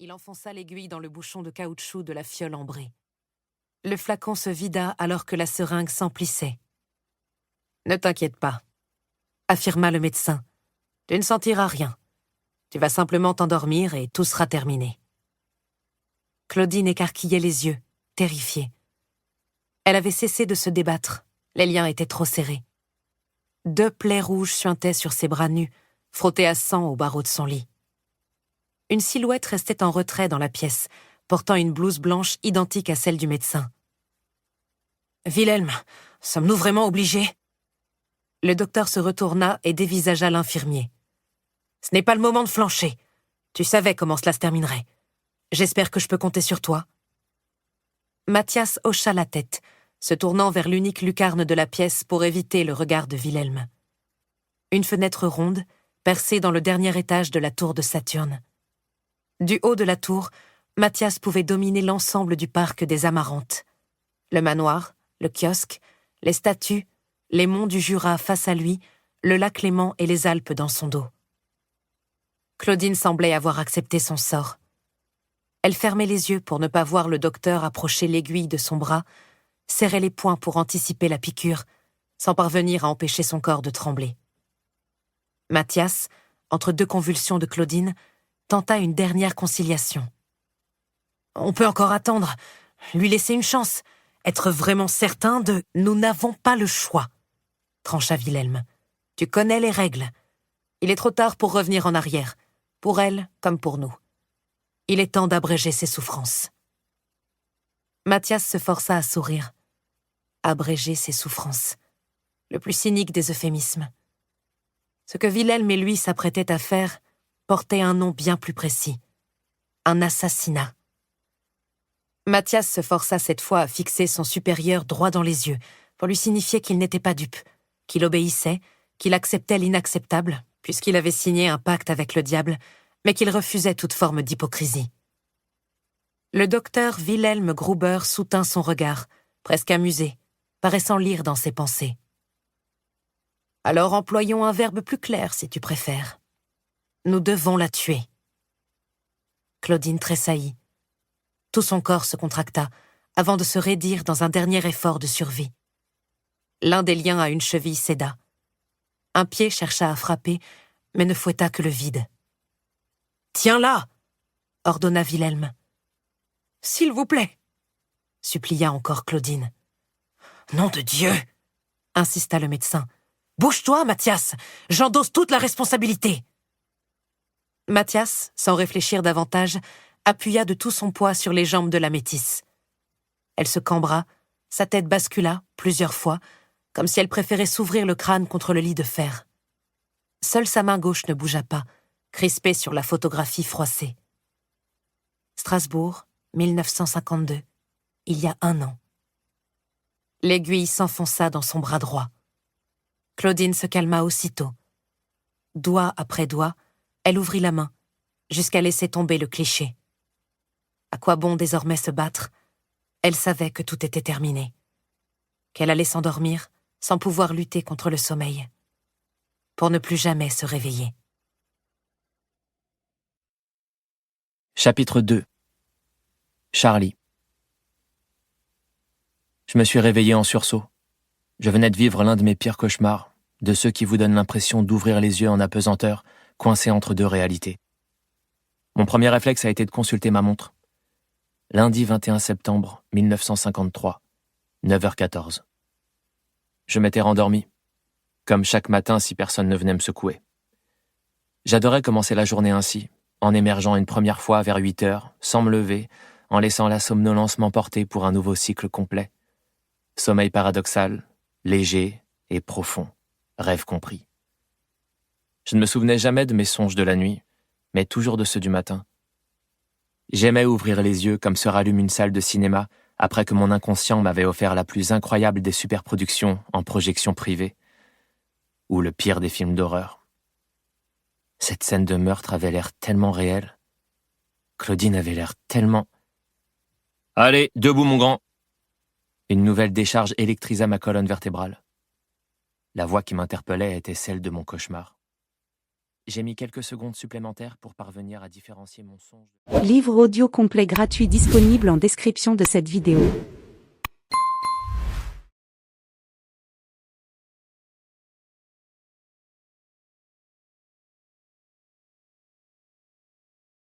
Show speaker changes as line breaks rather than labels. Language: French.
Il enfonça l'aiguille dans le bouchon de caoutchouc de la fiole ambrée. Le flacon se vida alors que la seringue s'emplissait. « Ne t'inquiète pas », affirma le médecin. « Tu ne sentiras rien. Tu vas simplement t'endormir et tout sera terminé. » Claudine écarquillait les yeux, terrifiée. Elle avait cessé de se débattre. Les liens étaient trop serrés. 2 plaies rouges suintaient sur ses bras nus, frottés à sang aux barreaux de son lit. Une silhouette restait en retrait dans la pièce, portant une blouse blanche identique à celle du médecin. « Wilhelm, sommes-nous vraiment obligés ?» Le docteur se retourna et dévisagea l'infirmier. « Ce n'est pas le moment de flancher. Tu savais comment cela se terminerait. J'espère que je peux compter sur toi. » Mathias hocha la tête, se tournant vers l'unique lucarne de la pièce pour éviter le regard de Wilhelm. Une fenêtre ronde, percée dans le dernier étage de la tour de Saturne. Du haut de la tour, Mathias pouvait dominer l'ensemble du parc des Amarantes. Le manoir, le kiosque, les statues, les monts du Jura face à lui, le lac Léman et les Alpes dans son dos. Claudine semblait avoir accepté son sort. Elle fermait les yeux pour ne pas voir le docteur approcher l'aiguille de son bras, serrait les poings pour anticiper la piqûre, sans parvenir à empêcher son corps de trembler. Mathias, entre 2 convulsions de Claudine, tenta une dernière conciliation. « On peut encore attendre, lui laisser une chance, être vraiment certain de... »« Nous n'avons pas le choix, » trancha Wilhelm. « Tu connais les règles. Il est trop tard pour revenir en arrière, pour elle comme pour nous. Il est temps d'abréger ses souffrances. » Mathias se força à sourire. Abréger ses souffrances. Le plus cynique des euphémismes. Ce que Wilhelm et lui s'apprêtaient à faire portait un nom bien plus précis. Un assassinat. Mathias se força cette fois à fixer son supérieur droit dans les yeux, pour lui signifier qu'il n'était pas dupe, qu'il obéissait, qu'il acceptait l'inacceptable, puisqu'il avait signé un pacte avec le diable, mais qu'il refusait toute forme d'hypocrisie. Le docteur Wilhelm Gruber soutint son regard, presque amusé, paraissant lire dans ses pensées. « Alors employons un verbe plus clair, si tu préfères. Nous devons la tuer. » Claudine tressaillit. Tout son corps se contracta, avant de se raidir dans un dernier effort de survie. L'un des liens à une cheville céda. Un pied chercha à frapper, mais ne fouetta que le vide. « Tiens-la !» ordonna Wilhelm. « S'il vous plaît !» supplia encore Claudine. « Nom de Dieu !» insista le médecin. « Bouge-toi, Mathias! J'endosse toute la responsabilité !» Mathias, sans réfléchir davantage, appuya de tout son poids sur les jambes de la métisse. Elle se cambra, sa tête bascula, plusieurs fois, comme si elle préférait s'ouvrir le crâne contre le lit de fer. Seule sa main gauche ne bougea pas, crispée sur la photographie froissée. Strasbourg, 1952, il y a 1 an. L'aiguille s'enfonça dans son bras droit. Claudine se calma aussitôt. Doigt après doigt, elle ouvrit la main, jusqu'à laisser tomber le cliché. À quoi bon désormais se battre? Elle savait que tout était terminé. Qu'elle allait s'endormir sans pouvoir lutter contre le sommeil. Pour ne plus jamais se réveiller.
Chapitre 2. Charlie. Je me suis réveillé en sursaut. Je venais de vivre l'un de mes pires cauchemars, de ceux qui vous donnent l'impression d'ouvrir les yeux en apesanteur, coincés entre 2 réalités. Mon premier réflexe a été de consulter ma montre. Lundi 21 septembre 1953, 9h14. Je m'étais rendormi, comme chaque matin si personne ne venait me secouer. J'adorais commencer la journée ainsi, en émergeant une première fois vers 8h, sans me lever, en laissant la somnolence m'emporter pour un nouveau cycle complet. Sommeil paradoxal, léger et profond, rêve compris. Je ne me souvenais jamais de mes songes de la nuit, mais toujours de ceux du matin. J'aimais ouvrir les yeux comme se rallume une salle de cinéma après que mon inconscient m'avait offert la plus incroyable des superproductions en projection privée, ou le pire des films d'horreur. Cette scène de meurtre avait l'air tellement réelle. Claudine avait l'air tellement... « Allez, debout mon grand !» Une nouvelle décharge électrisa ma colonne vertébrale. La voix qui m'interpellait était celle de mon cauchemar. J'ai mis quelques secondes supplémentaires pour parvenir à différencier mon songe.
Livre audio complet gratuit disponible en description de cette vidéo.